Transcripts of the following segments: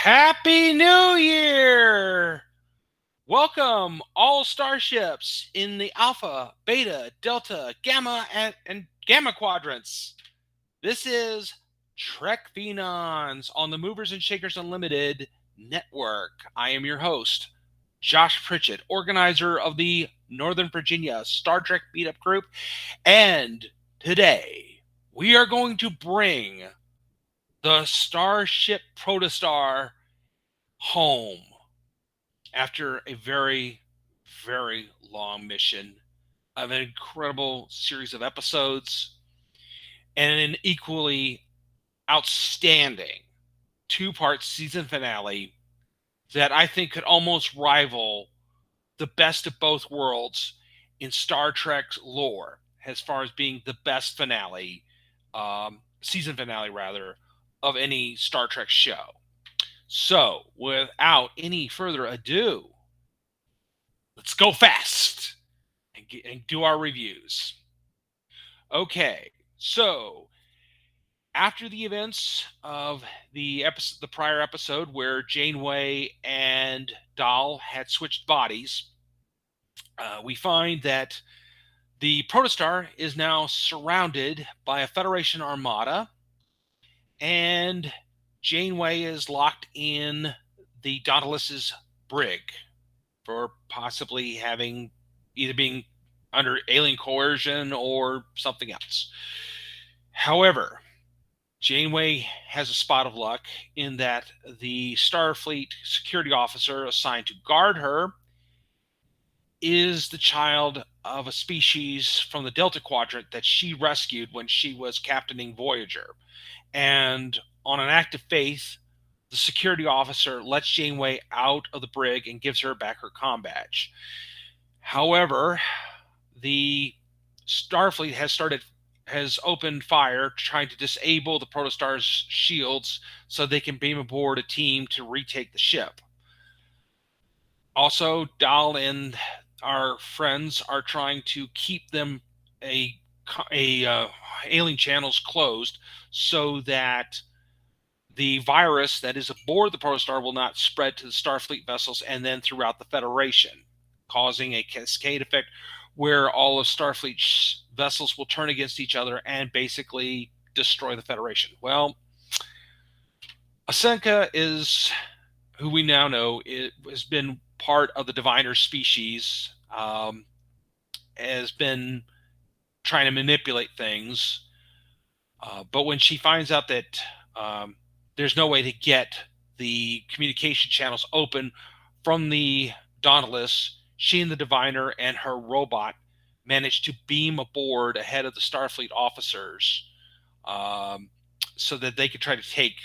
Happy New Year! Welcome, all starships in the Alpha, Beta, Delta, Gamma, and Gamma quadrants. This is Trek PHENOMS on the Movers and Shakers Unlimited network. I am your host, Josh Pritchett, organizer of the Northern Virginia Star Trek Meetup Group, and today we are going to bring the Starship Protostar home after a very, very long mission of an incredible series of episodes and an equally outstanding two-part season finale that I think could almost rival the best of both worlds in Star Trek's lore as far as being the best finale, season finale rather, of any Star Trek show. So, without any further ado, let's go fast and do our reviews. Okay, so after the events of the prior episode where Janeway and Dal had switched bodies, we find that the Protostar is now surrounded by a Federation armada, and Janeway is locked in the Dauntless's brig for possibly having either being under alien coercion or something else. However, Janeway has a spot of luck in that the Starfleet security officer assigned to guard her is the child of a species from the Delta Quadrant that she rescued when she was captaining Voyager. And on an act of faith, the security officer lets Janeway out of the brig and gives her back her comm badge. However, the Starfleet has opened fire trying to disable the Protostar's shields so they can beam aboard a team to retake the ship. Also, Dal and our friends are trying to keep them alien channels closed so that the virus that is aboard the Protostar will not spread to the Starfleet vessels and then throughout the Federation, causing a cascade effect where all of Starfleet's vessels will turn against each other and basically destroy the Federation. Well, Asenka is, who we now know, has been part of the Diviner species, has been trying to manipulate things. But when she finds out that there's no way to get the communication channels open from the Dauntless, she and the Diviner and her robot managed to beam aboard ahead of the Starfleet officers so that they could try to take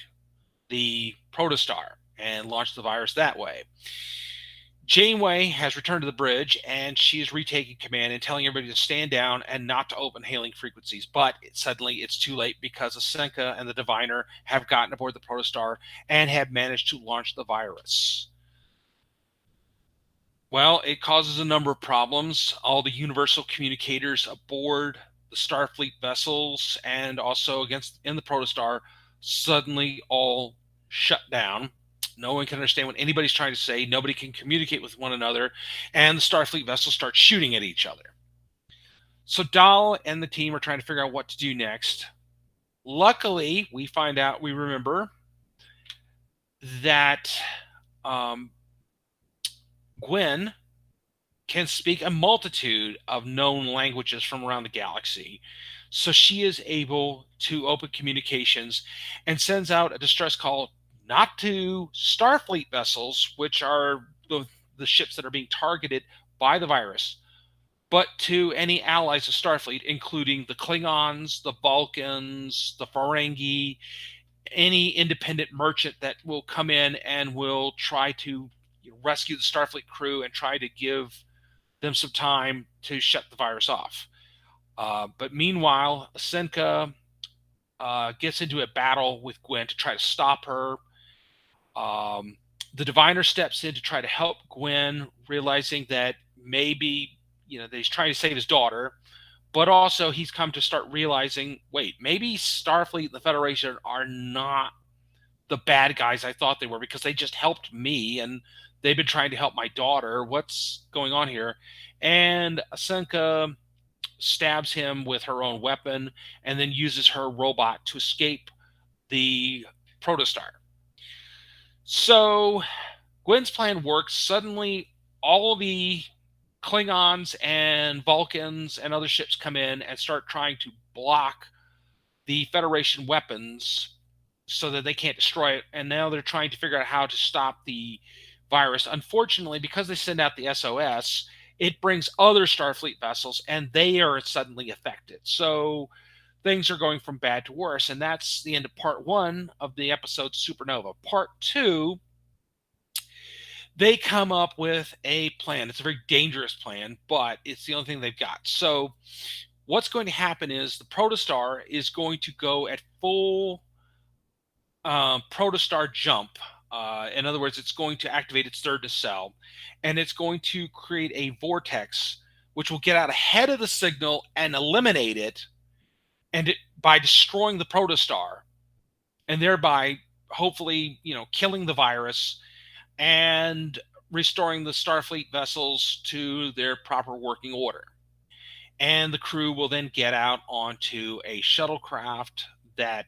the Protostar and launch the virus that way. Janeway has returned to the bridge, and she is retaking command and telling everybody to stand down and not to open hailing frequencies. But suddenly it's too late because Asenka and the Diviner have gotten aboard the Protostar and have managed to launch the virus. Well, it causes a number of problems. All the universal communicators aboard the Starfleet vessels and also in the Protostar suddenly all shut down. No one can understand what anybody's trying to say. Nobody can communicate with one another. And the Starfleet vessels start shooting at each other. So Dal and the team are trying to figure out what to do next. Luckily, we remember that Gwen can speak a multitude of known languages from around the galaxy. So she is able to open communications and sends out a distress call not to Starfleet vessels, which are the ships that are being targeted by the virus, but to any allies of Starfleet, including the Klingons, the Vulcans, the Ferengi, any independent merchant that will come in and will try to rescue the Starfleet crew and try to give them some time to shut the virus off. But meanwhile, Asenka gets into a battle with Gwen to try to stop her. The Diviner steps in to try to help Gwen, realizing that maybe that he's trying to save his daughter, but also he's come to start realizing, wait, maybe Starfleet and the Federation are not the bad guys I thought they were, because they just helped me and they've been trying to help my daughter. What's going on here? And Asenka stabs him with her own weapon and then uses her robot to escape the protostar. So Gwen's plan works. Suddenly, all the Klingons and Vulcans and other ships come in and start trying to block the Federation weapons so that they can't destroy it. And now they're trying to figure out how to stop the virus. Unfortunately, because they send out the SOS, it brings other Starfleet vessels and they are suddenly affected. So things are going from bad to worse. And that's the end of part one of the episode Supernova. Part two, they come up with a plan. It's a very dangerous plan, but it's the only thing they've got. So what's going to happen is the protostar is going to go at full protostar jump. In other words, it's going to activate its third nacelle, and it's going to create a vortex which will get out ahead of the signal and eliminate it, by destroying the protostar, and thereby hopefully killing the virus and restoring the Starfleet vessels to their proper working order. And the crew will then get out onto a shuttlecraft that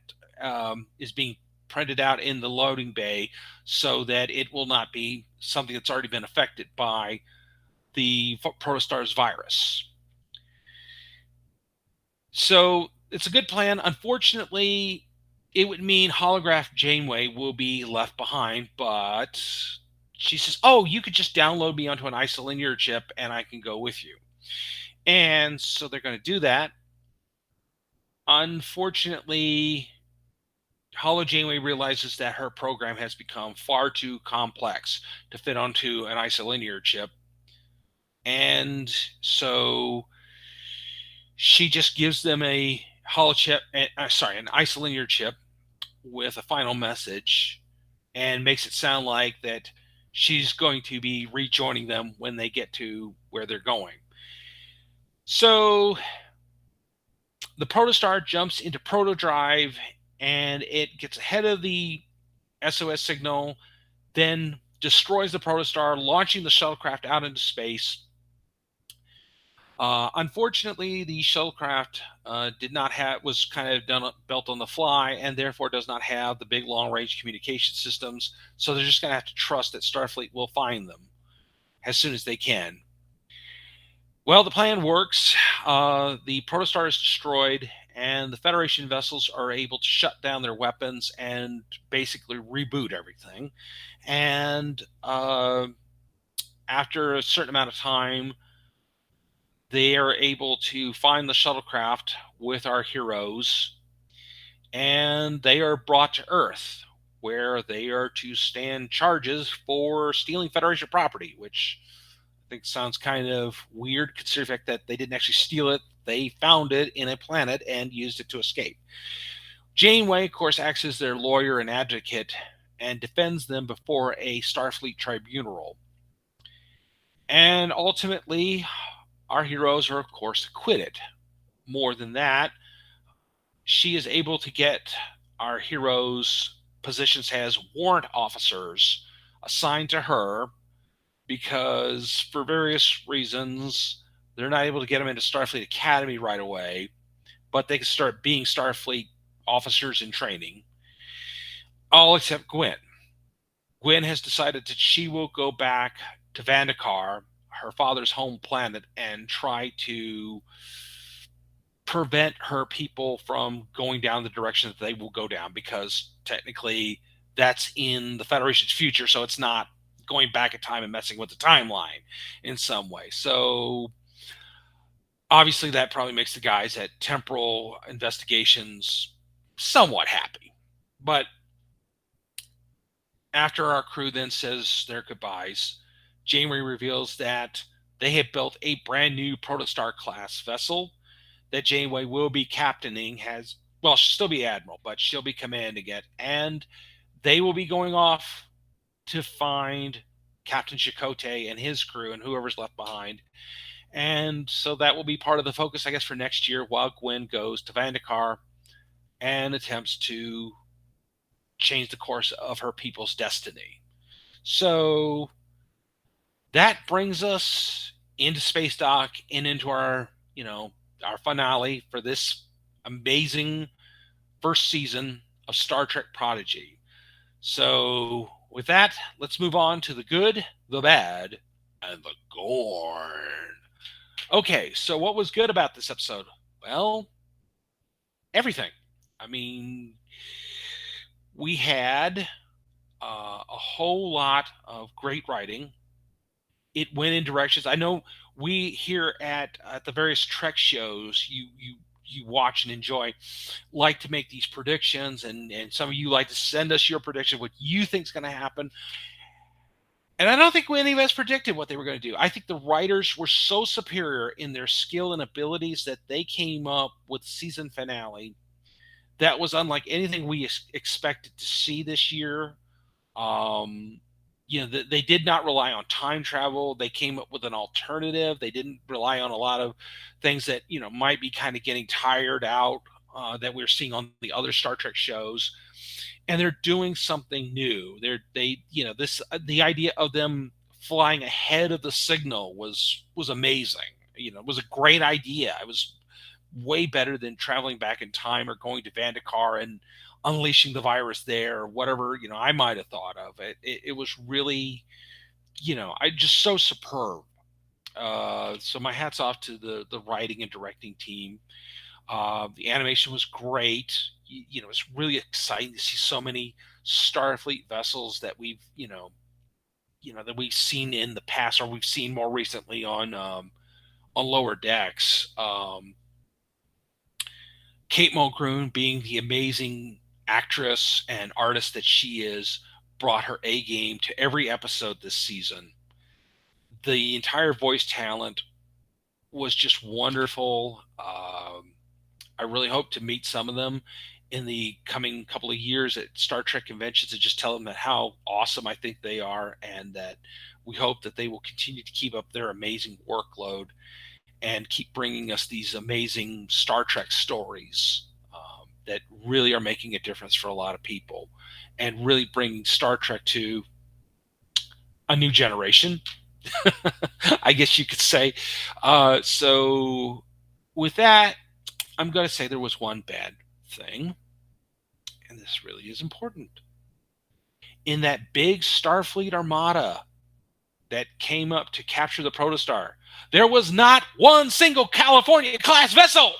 is being printed out in the loading bay so that it will not be something that's already been affected by the protostar's virus. So it's a good plan. Unfortunately, it would mean holograph Janeway will be left behind, but she says, oh, you could just download me onto an isolinear chip and I can go with you. And so they're going to do that. Unfortunately, Holo Janeway realizes that her program has become far too complex to fit onto an isolinear chip. And so she just gives them a holo chip, an isolinear chip with a final message, and makes it sound like that she's going to be rejoining them when they get to where they're going. So the protostar jumps into protodrive and it gets ahead of the SOS signal, then destroys the protostar, launching the shuttlecraft out into space. Unfortunately, the shuttlecraft was kind of built on the fly, and therefore does not have the big long-range communication systems. So they're just going to have to trust that Starfleet will find them as soon as they can. Well, the plan works. The protostar is destroyed, and the Federation vessels are able to shut down their weapons and basically reboot everything. And after a certain amount of time, they are able to find the shuttlecraft with our heroes, and they are brought to Earth, where they are to stand charges for stealing Federation property, which I think sounds kind of weird, considering the fact that they didn't actually steal it. They found it in a planet and used it to escape. Janeway, of course, acts as their lawyer and advocate and defends them before a Starfleet tribunal. And ultimately, our heroes are, of course, acquitted. More than that, she is able to get our heroes positions as warrant officers assigned to her, because for various reasons they're not able to get them into Starfleet Academy right away, but they can start being Starfleet officers in training, all except Gwen. Gwen has decided that she will go back to Vandakar, her father's home planet, and try to prevent her people from going down the direction that they will go down, because technically that's in the Federation's future, so it's not going back in time and messing with the timeline in some way. So obviously that probably makes the guys at Temporal Investigations somewhat happy. But after our crew then says their goodbyes, Janeway reveals that they have built a brand new Protostar class vessel that Janeway will be captaining. She'll still be admiral, but she'll be commanding it, and they will be going off to find Captain Chakotay and his crew and whoever's left behind. And so that will be part of the focus, I guess, for next year, while Gwen goes to Vandakar and attempts to change the course of her people's destiny. So that brings us into Space Dock and into our, our finale for this amazing first season of Star Trek Prodigy. So, with that, let's move on to the good, the bad, and the gorn. Okay, so what was good about this episode? Well, everything. I mean, we had a whole lot of great writing. It went in directions. I know we here at the various Trek shows you watch and enjoy like to make these predictions, and some of you like to send us your prediction, what you think is going to happen. And I don't think any of us predicted what they were going to do. I think the writers were so superior in their skill and abilities that they came up with season finale that was unlike anything we expected to see this year. Um, they did not rely on time travel. They came up with an alternative. They didn't rely on a lot of things that might be kind of getting tired out that we're seeing on the other Star Trek shows. And they're doing something new. The idea of them flying ahead of the signal was amazing. It was a great idea. It was way better than traveling back in time or going to Vandakar and unleashing the virus there or whatever I might have thought of. It was really I just so superb. So my hats off to the writing and directing team. The animation was great. It's really exciting to see so many Starfleet vessels that that we've seen in the past, or we've seen more recently on lower decks. Kate Mulgrew, being the amazing actress and artist that she is, brought her A game to every episode this season. The entire voice talent was just wonderful. I really hope to meet some of them in the coming couple of years at Star Trek conventions and just tell them that how awesome I think they are, and that we hope that they will continue to keep up their amazing workload and keep bringing us these amazing Star Trek stories that really are making a difference for a lot of people, and really bringing Star Trek to a new generation, I guess you could say. So with that, I'm going to say there was one bad thing, and this really is important. In that big Starfleet armada that came up to capture the Protostar, there was not one single California-class vessel.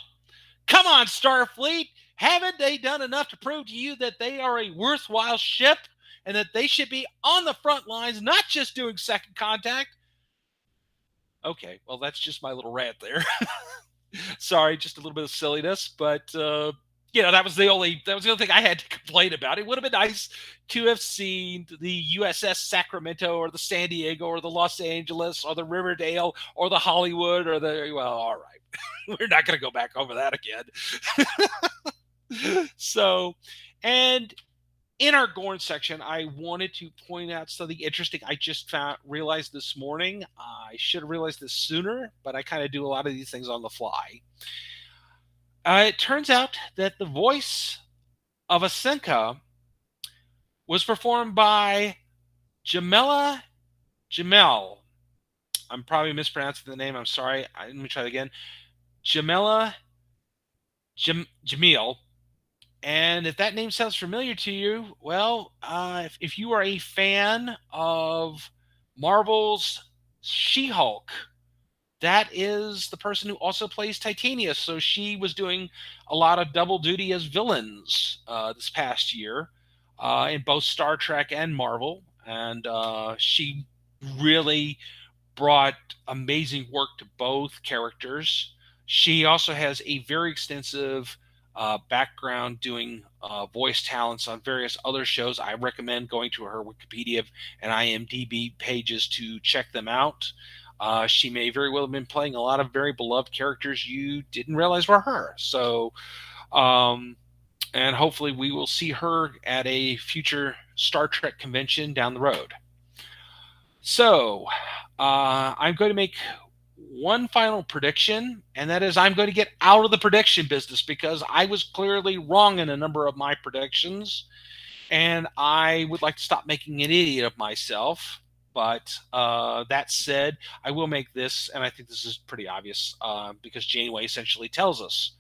Come on, Starfleet. Haven't they done enough to prove to you that they are a worthwhile ship and that they should be on the front lines, not just doing second contact? Okay, well, that's just my little rant there. Sorry, just a little bit of silliness, but that was the only thing I had to complain about. It would have been nice to have seen the USS Sacramento or the San Diego or the Los Angeles or the Riverdale or the Hollywood or all right. We're not going to go back over that again. So, and in our Gorn section, I wanted to point out something interesting I just realized this morning. I should have realized this sooner, but I kind of do a lot of these things on the fly. It turns out that the voice of Asenka was performed by Jamila Jamel. I'm probably mispronouncing the name. I'm sorry. Let me try that again. Jamila Jamil. And if that name sounds familiar to you, well, if you are a fan of Marvel's She-Hulk, that is the person who also plays Titania. So she was doing a lot of double duty as villains this past year in both Star Trek and Marvel. And she really brought amazing work to both characters. She also has a very extensive background doing voice talents on various other shows. I recommend going to her Wikipedia and IMDb pages to check them out. She may very well have been playing a lot of very beloved characters you didn't realize were her. So, and hopefully we will see her at a future Star Trek convention down the road. So, I'm going to make one final prediction, and that is I'm going to get out of the prediction business because I was clearly wrong in a number of my predictions. And I would like to stop making an idiot of myself. But that said, I will make this, and I think this is pretty obvious because Janeway essentially tells us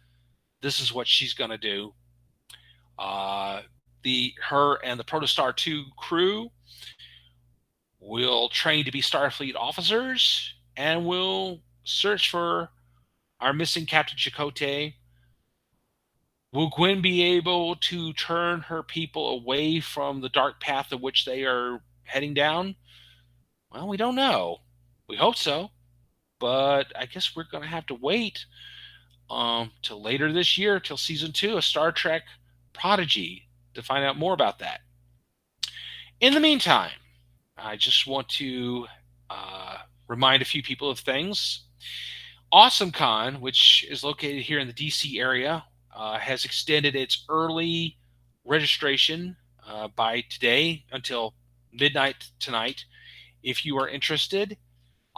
this is what she's going to do. Her and the Protostar 2 crew will train to be Starfleet officers, and will search for our missing Captain Chakotay. Will Gwen be able to turn her people away from the dark path of which they are heading down? Well, we don't know. We hope so, but I guess we're going to have to wait till later this year, till season 2 of Star Trek Prodigy, to find out more about that. In the meantime, I just want to remind a few people of things. AwesomeCon, which is located here in the DC area, has extended its early registration by today until midnight tonight. If you are interested,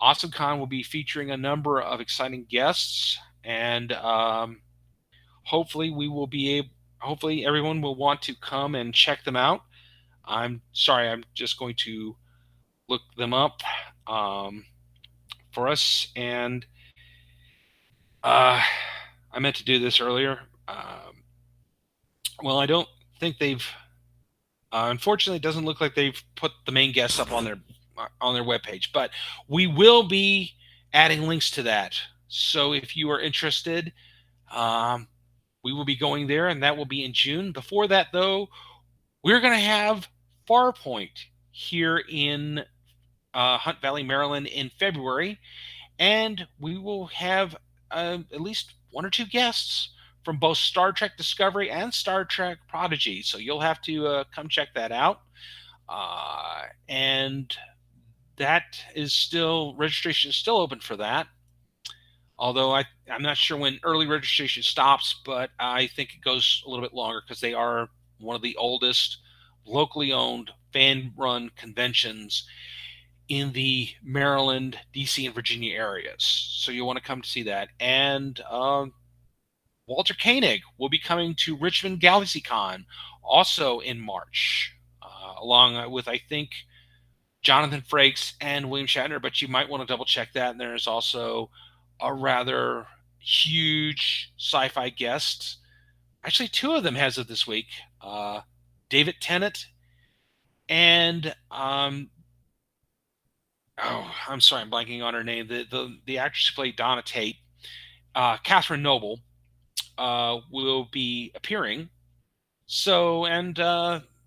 AwesomeCon will be featuring a number of exciting guests, and hopefully hopefully everyone will want to come and check them out. I'm sorry, I'm just going to look them up for us, and I meant to do this earlier. Well, I don't think they've. Unfortunately, it doesn't look like they've put the main guests up on their webpage, but we will be adding links to that. So if you are interested, we will be going there, and that will be in June. Before that, though, we're going to have Farpoint here in Hunt Valley, Maryland, in February, and we will have at least one or two guests from both Star Trek Discovery and Star Trek Prodigy. So you'll have to come check that out. And that is still, registration is still open for that. Although I'm not sure when early registration stops, but I think it goes a little bit longer because they are one of the oldest locally owned fan-run conventions in the Maryland, DC, and Virginia areas. So you'll want to come to see that. And Walter Koenig will be coming to Richmond GalaxyCon also in March, along with, I think, Jonathan Frakes and William Shatner, but you might want to double check that. And there's also a rather huge sci-fi guest. Actually, two of them as of this week. David Tennant and I'm sorry, I'm blanking on her name. The actress who played Donna Tate, Catherine Noble, will be appearing. So, and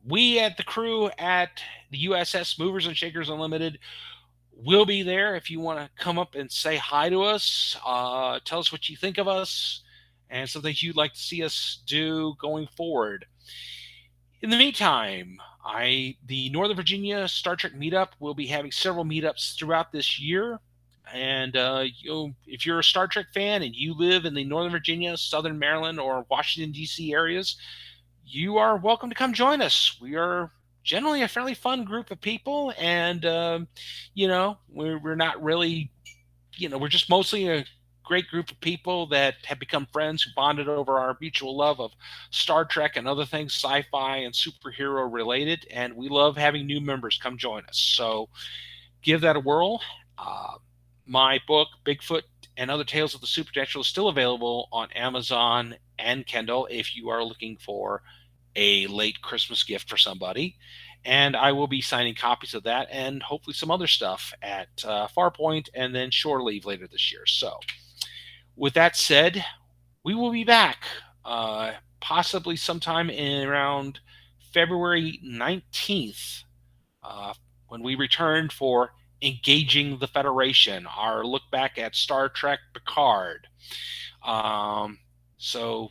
we at the crew at the USS Movers and Shakers Unlimited will be there if you want to come up and say hi to us, tell us what you think of us, and some things you'd like to see us do going forward. In the meantime, the Northern Virginia Star Trek meetup will be having several meetups throughout this year. And if you're a Star Trek fan and you live in the Northern Virginia, Southern Maryland, or Washington, D.C. areas, you are welcome to come join us. We are generally a fairly fun group of people, and we're not really, we're just mostly a great group of people that have become friends who bonded over our mutual love of Star Trek and other things sci-fi and superhero related, and we love having new members come join us. So give that a whirl. My book, Bigfoot and Other Tales of the Supernatural, is still available on Amazon and Kindle if you are looking for a late Christmas gift for somebody. And I will be signing copies of that and hopefully some other stuff at Farpoint and then Shore Leave later this year. So with that said, we will be back possibly sometime in around February 19th when we return for Engaging the Federation, our look back at Star Trek Picard. So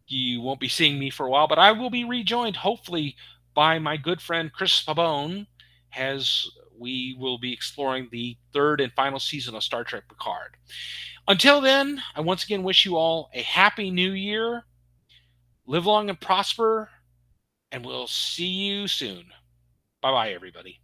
you won't be seeing me for a while, but I will be rejoined hopefully by my good friend Chris Pabone, as we will be exploring the third and final season of Star Trek Picard. Until then, I once again wish you all a happy new year. Live long and prosper, and we'll see you soon. Bye-bye, everybody.